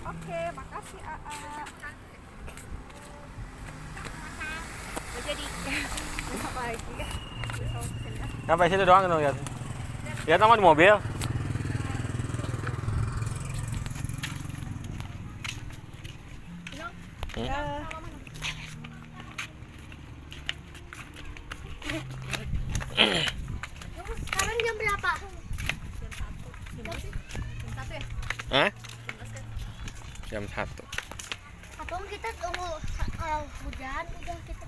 Oke, makasih AA. Jadi besok lagi ya. Besok kesini. Sampai situ doang kan lihat. Lihat nama di mobil. Sekarang jam berapa? Jam 1 ya? Hah? Jam 1. Atau kita tunggu hujan udah kita